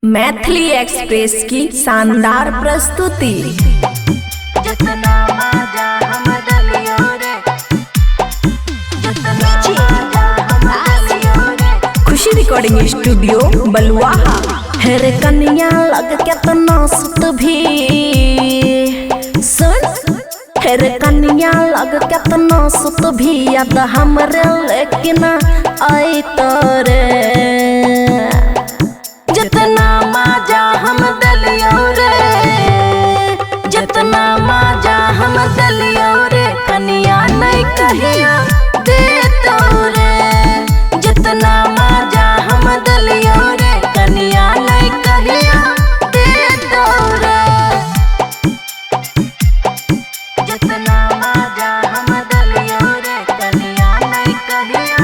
Maithili express की शानदार प्रस्तुति। खुशी रिकॉर्डिंग स्टूडियो बलुआहा। हेरे कन्या लग केतना सुत भी सुन, हेरे कन्या लग केतना सुत भी याद हमरे लेकिन आई तोरे। जितना माजा हम दलियो रे, जितना माजा हम दलियो रे, कन्या नहीं कहिया दे तो रे। जितना माजा हम दलियो रे, कन्या नहीं कहिया दे तो रे। जितना माजा हम दलियो रे, कन्या नहीं कहिया।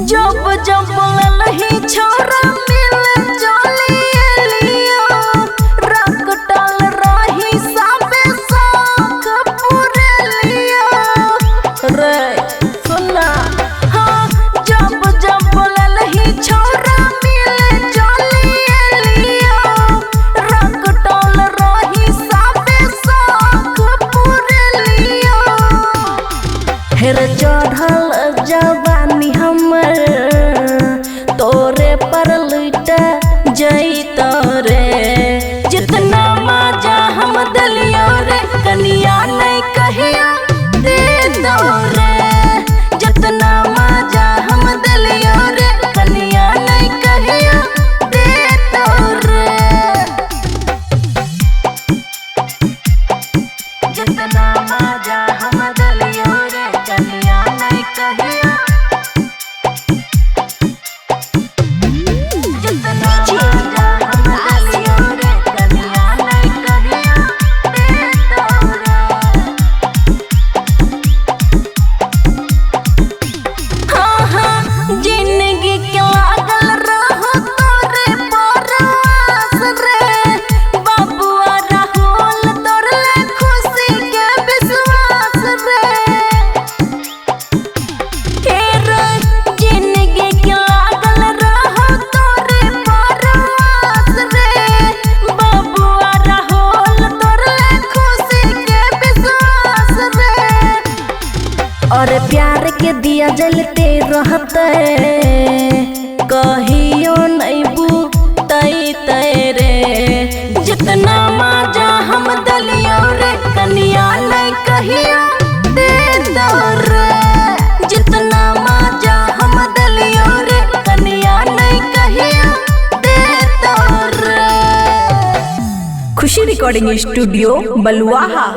जब जब बोलही छोरा मिले चली लियो, रख डाल रही सबे शौक पूरे लियो रे। सुना हाँ, जब जब बोलही छोरा मिले चली लियो, रख डाल रही सबे शौक पूरे लियो। हेर चढ़ल जवानी हमर तोरे पर लुट जैत रे। जितना माजा हम दलियो रे, कन्या नहीं कहिया दे दो रे। जितना माजा हम दलियो रे, कन्या नहीं कहिया दे दो रे। जितना माजा हम दलियो रे, कन्या नहीं कहिया। जिंदगी के लागल रहो तोरे परवास रे, बाबुआ राहुल तोरे खुशी के विश्वास रे। जिंदगी के लागल रहो तोरे परवास रे, बाबुआ राहुल तोरे खुशी के विश्वास रे। और प्यार के दिया जलते रहते, कहियो नहीं बूतई तेरे। जितना माजा हम दलियो रे, कन्या नहीं कहिया दे दो रे। जितना माजा हम दलियो रे, कन्या नहीं कहिया दे दो रे। खुशी रिकॉर्डिंग स्टूडियो बलुआहा।